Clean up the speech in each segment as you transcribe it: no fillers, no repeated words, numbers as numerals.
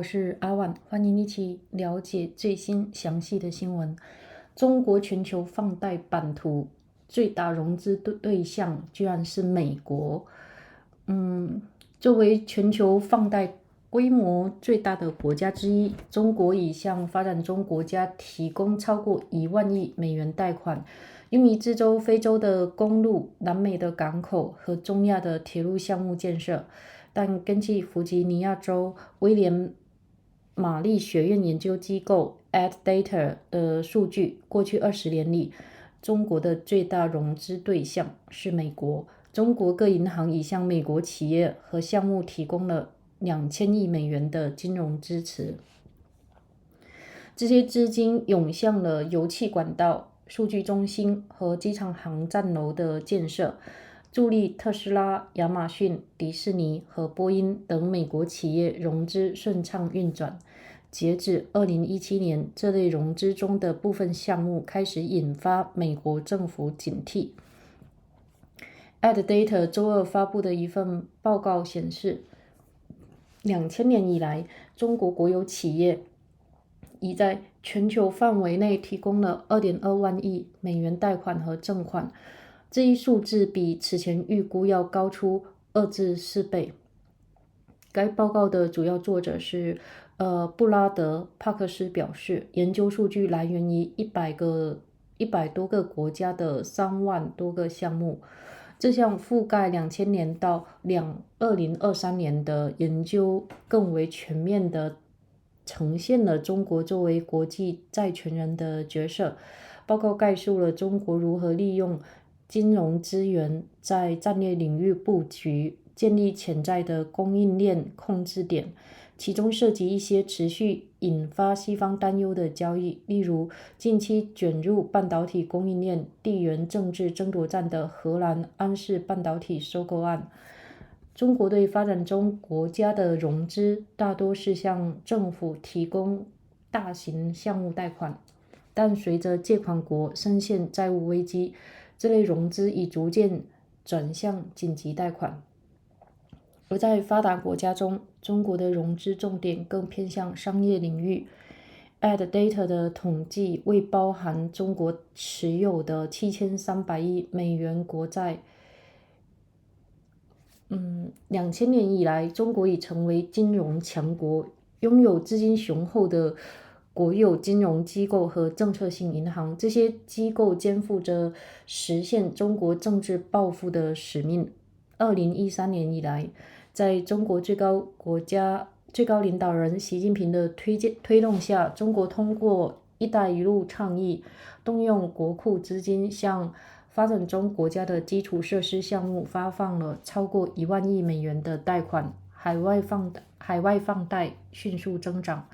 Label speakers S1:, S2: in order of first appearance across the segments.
S1: 是阿万，欢迎一起了解最新详细的新闻。中国全球放贷版图最大融资对象居然是美国。作为全球放贷规模最大的国家之一，中国已向发展中国家提供超过1万亿美元贷款，用于资助非洲的公路、南美的港口和中亚的铁路项目建设。但根据弗吉尼亚州威廉玛丽学院研究机构AidData的数据，过去20年里，中国的最大融资对象是美国。中国各银行已向美国企业和项目提供了2000亿美元的金融支持。这些资金涌向了油气管道、数据中心和机场航站楼的建设，助力特斯拉、亚马逊、迪士尼和波音等美国企业融资顺畅运转。截至2017年，这类融资中的部分项目开始引发美国政府警惕。AidData 周二发布的一份报告显示，2000年以来，中国国有企业已在全球范围内提供了2.2万亿美元贷款和赠款。这一数字比此前预估要高出2至4倍。该报告的主要作者是布拉德·帕克斯表示，研究数据来源于100多个国家的3万多个项目。这项覆盖2000年到2023年的研究更为全面地呈现了中国作为国际债权人的角色。报告概述了中国如何利用金融资源在战略领域布局，建立潜在的供应链控制点，其中涉及一些持续引发西方担忧的交易，例如近期卷入半导体供应链地缘政治争夺战的荷兰安氏半导体收购案。中国对发展中国家的融资大多是向政府提供大型项目贷款，但随着借款国深陷债务危机，这类融资已逐渐转向紧急贷款。而在发达国家中，中国的融资重点更偏向商业领域。AidData 的统计未包含中国持有的7300亿美元国债。2000年以来，中国已成为金融强国，拥有资金雄厚的国有金融机构和政策性银行，这些机构肩负着实现中国政治抱负的使命。2013年以来，在中国最高领导人习近平的推动下，中国通过“一带一路”倡议，动用国库资金向发展中国家的基础设施项目发放了超过1万亿美元的贷款，海外放贷迅速增长。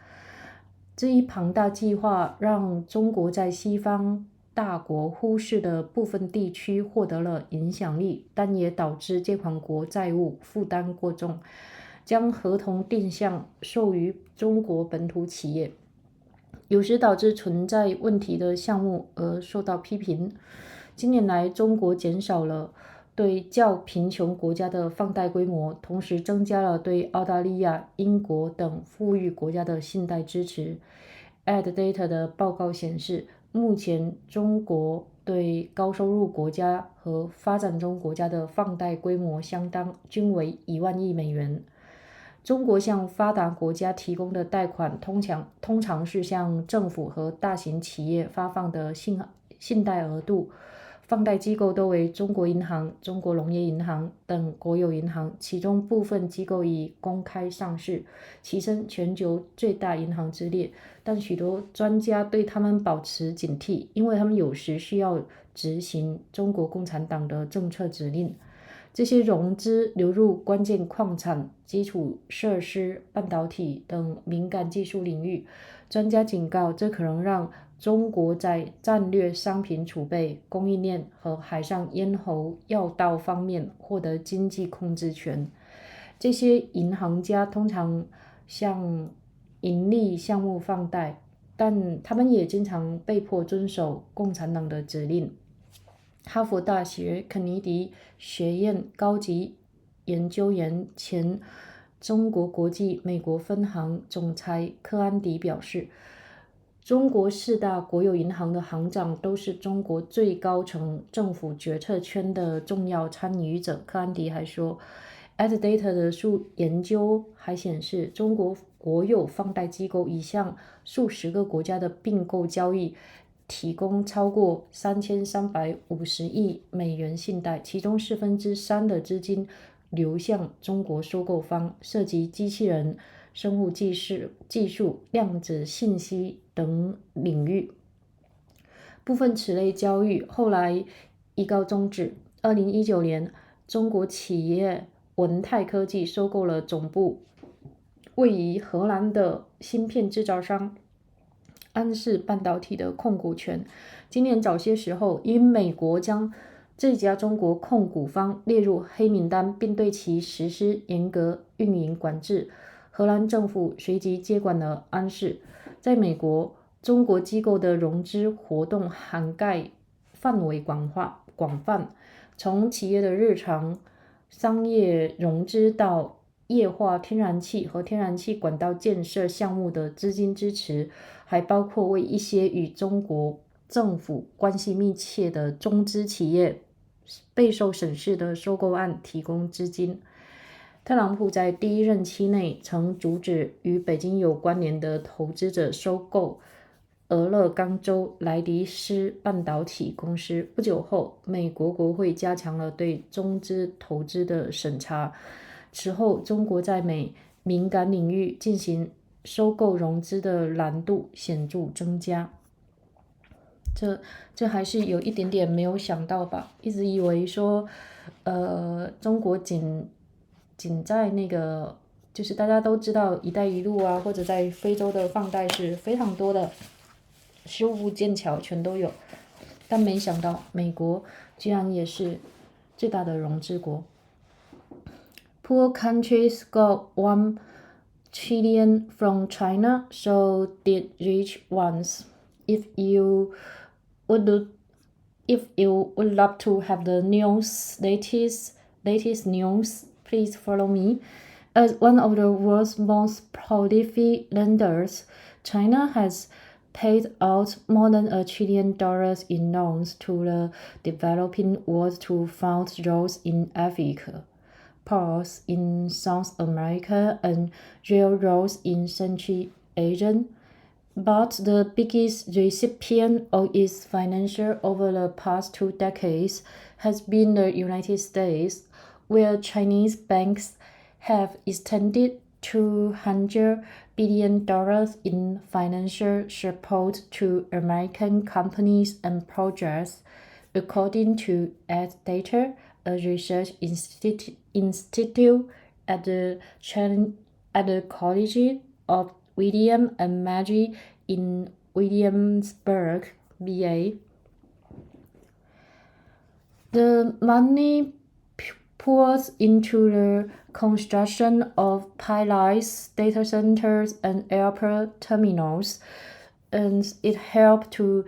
S1: 这一庞大计划让中国在西方大国忽视的部分地区获得了影响力，但也导致借款国债务负担过重，将合同定向授予中国本土企业，有时导致存在问题的项目而受到批评。近年来，中国减少了对较贫穷国家的放贷规模，同时增加了对澳大利亚、英国等富裕国家的信贷支持。AidData 的报告显示，目前中国对高收入国家和发展中国家的放贷规模相当，均为1万亿美元。中国向发达国家提供的贷款通常是向政府和大型企业发放的信贷额度。放贷机构多为中国银行、中国农业银行等国有银行，其中部分机构已公开上市，跻身全球最大银行之列。但许多专家对他们保持警惕，因为他们有时需要执行中国共产党的政策指令。这些融资流入关键矿产、基础设施、半导体等敏感技术领域。专家警告，这可能让中国在战略商品储备、供应链和海上咽喉要道方面获得经济控制权。这些银行家通常向盈利项目放贷，但他们也经常被迫遵守共产党的指令。哈佛大学肯尼迪学院高级研究员前中国国际美国分行总裁柯安迪表示，中国四大国有银行的行长都是中国最高层政府决策圈的重要参与者。柯安迪还说，AidData的研究还显示，中国国有放贷机构已向数十个国家的并购交易提供超过3350亿美元信贷，其中3%的资金流向中国收购方，涉及机器人、生物技术、量子信息等领域。部分此类交易后来一告终止。2019年，中国企业文泰科技收购了总部位于荷兰的芯片制造商安氏半导体的控股权。今年早些时候，因美国将这家中国控股方列入黑名单，并对其实施严格运营管制，荷兰政府随即接管了安氏。在美国，中国机构的融资活动涵盖范围广泛，从企业的日常商业融资到液化天然气和天然气管道建设项目的资金支持，还包括为一些与中国政府关系密切的中资企业备受审视的收购案提供资金。特朗普在第一任期内曾阻止与北京有关联的投资者收购俄勒冈州莱迪思半导体公司。不久后，美国国会加强了对中资投资的审查。此后，中国在美敏感领域进行收购融资的难度显著增加。这还是有一点点没有想到吧，一直以为说中国仅在那个就是大家都知道一带一路啊，或者在非洲的放贷是非常多的，修复建桥全都有，但没想到美国居然也是最大的融资国。Poor countries got $1 trillion from China, so did rich ones. If you would love to have the latest news, please follow me. As one of the world's most prolific lenders, China has paid out more than $1 trillion in loans to the developing world to fund roads in Africa, ports in South America, and railroads in Central Asia. But the biggest recipient of its financial over the past 2 decades has been the United States, where Chinese banks have extended $200 billion in financial support to American companies and projects, according to AidData, a research institute at the College of William and Mary in Williamsburg, VA. The money pours into the construction of pipelines, data centers, and airport terminals, and it helped to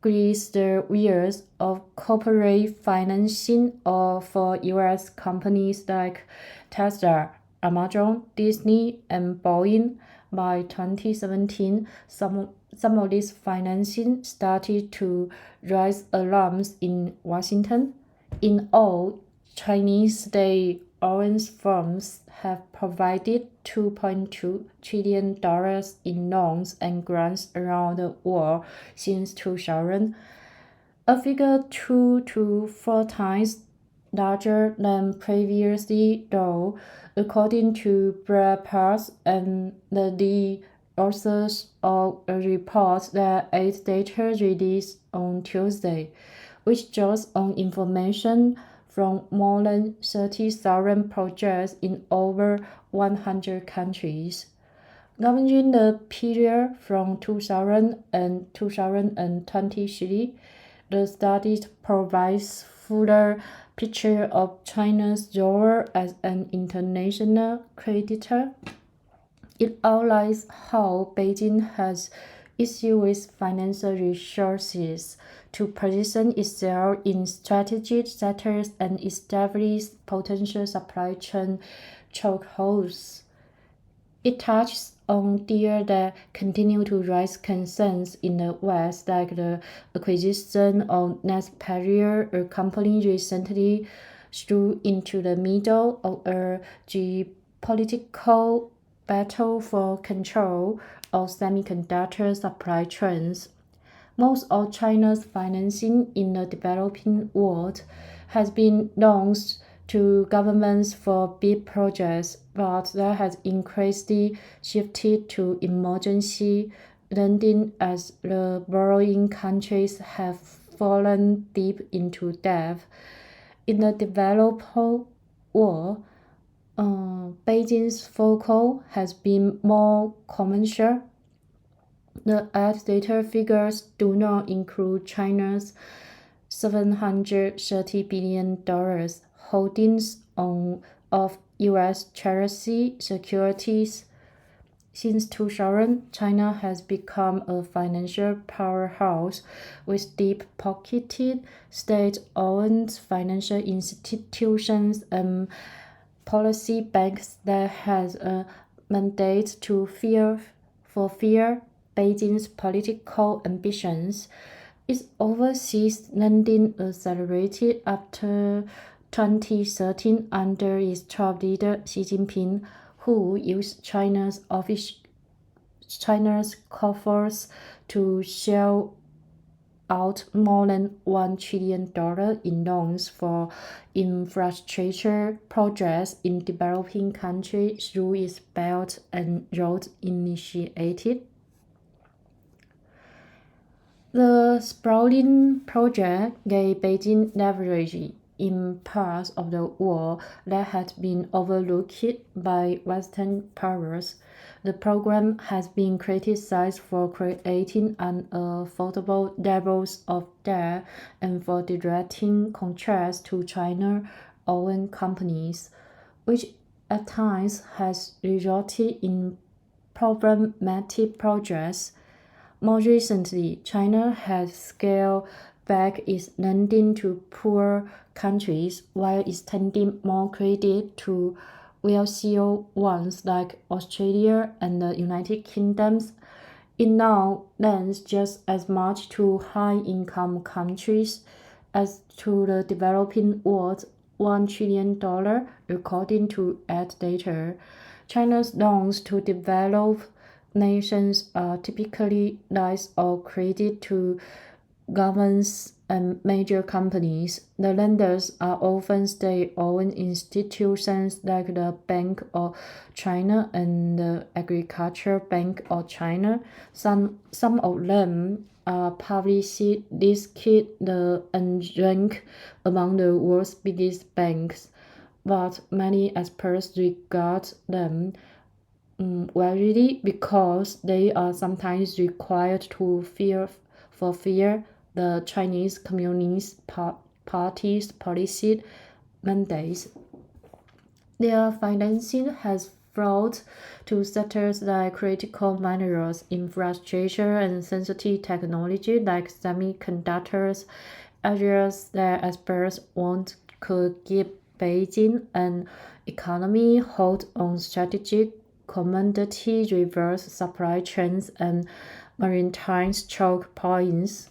S1: grease the wheels of corporate financing for U.S. companies like Tesla, Amazon, Disney, and Boeing. By 2017, some of this financing started to raise alarms in Washington. In all, Chinese state-owned firms have provided $2.2 trillion in loans and grants around the world since 2000, a figure 2 to 4 times larger than previously, though, according to Brad Parks and the authors of a report that AidData released on Tuesday, which draws on information from more than 30,000 projects in over 100 countries. Governing the period from 2000 and 2023, the study provides fuller picture of China's role as an international creditor. It outlines how Beijing has issued with financial resources to position itself in strategic sectors and establish potential supply chain chokeholds. It touches on deals that continue to raise concerns in the West, like the acquisition of Nexperia, a company recently threw into the middle of a geopolitical battle for control of semiconductor supply chains. Most of China's financing in the developing world has been loans to governments for big projects, but that has increasingly shifted to emergency lending as the borrowing countries have fallen deep into debt. In the developed world, Beijing's focus has been more commercial. The AidData figures do not include China's $730 billion holdings of U.S. Treasury securities. Since 2000, China has become a financial powerhouse with deep-pocketed state-owned financial institutions and policy banks that has a mandate to fulfill Beijing's political ambitions. Its overseas lending accelerated after 2013 under its top leader Xi Jinping, who used China's coffers to shell out more than $1 trillion in loans for infrastructure projects in developing countries through its Belt and Road Initiative. The sprawling project gave Beijing leverage in parts of the world that had been overlooked by Western powers. The program has been criticized for creating unaffordable levels of debt and for directing contrast to China-owned companies, which at times has resulted in problematic projects. More recently, China has scaled back its lending to poor countries while extending more credit to wealthier ones like Australia and the United Kingdom. It now lends just as much to high-income countries as to the developing world, $1 trillion, according to AidData. China's loans to developed nations are typically lines of credit to governments and major companies. The lenders are often state-owned institutions like the Bank of China and the Agricultural Bank of China. Some of them are publicly listed and ranked among the world's biggest banks, but many experts regard them warily because they are sometimes required to fulfill the Chinese Communist Party's policy mandates. Their financing has flowed to sectors like critical minerals, infrastructure, and sensitive technology like semiconductors, areas that experts want could give Beijing an economy hold on strategic commodity reverse supply chains and maritime choke points.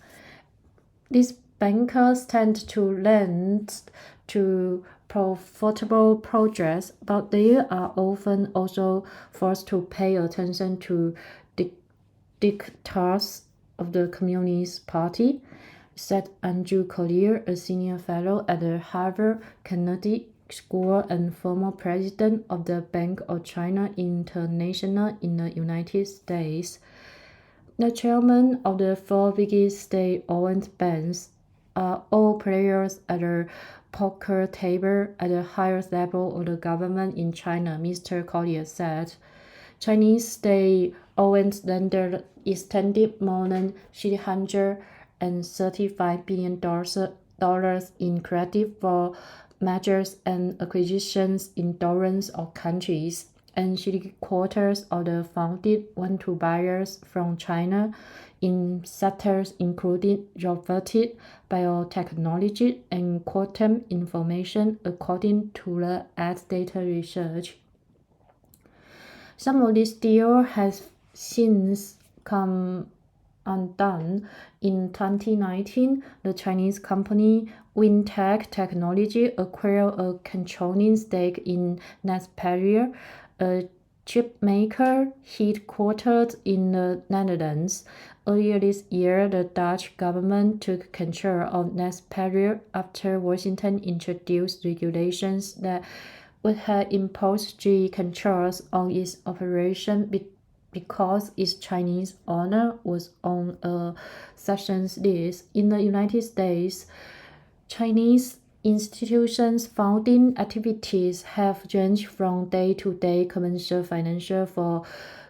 S1: These bankers tend to lend to profitable projects, but they are often also forced to pay attention to dictats of the Communist Party, said Andrew Collier, a senior fellow at the Harvard Kennedy School and former president of the Bank of China International in the United States. The chairmen of the four biggest state-owned banks are all players at the poker table at the highest level of the government in China, Mr. Collier said. Chinese state-owned lenders extended more than $335 billion in credit for mergers and acquisitions in dozens of countries, and 3/4 of the funded went to buyers from China in sectors including robotics, biotechnology, and quantum information, according to the AidData research. Some of this deal has since come undone. In 2019, the Chinese company Wintech Technology acquired a controlling stake in Naspers, a chipmaker headquartered in the Netherlands. Earlier this year, the Dutch government took control of Naspers after Washington introduced regulations that would have imposed strict controls on its operation because its Chinese owner was on a sanctions list. In the United States, Chinese institutions' funding activities have ranged from day-to-day commercial financial for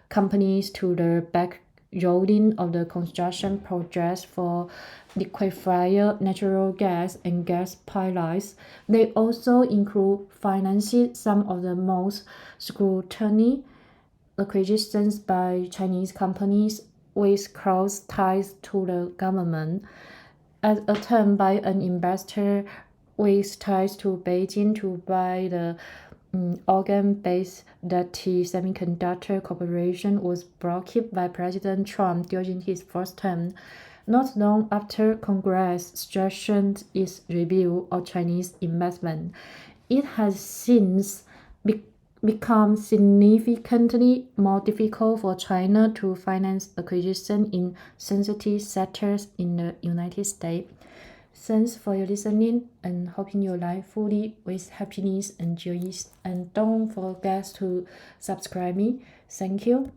S1: companies to the backloading of the construction projects for liquefied natural gas and gas pipelines. They also include financing some of the most scrutiny acquisitions by Chinese companies with close ties to the government. An attempt by an investor with ties to Beijing to buy the Oregon-based Dati Semiconductor Corporation was blocked by President Trump during his first term, not long after Congress strengthened its review of Chinese investment. It has since become significantly more difficult for China to finance acquisition in sensitive sectors in the United States. Thanks for your listening and hoping your life fully with happiness and joy. And don't forget to subscribe me. Thank you.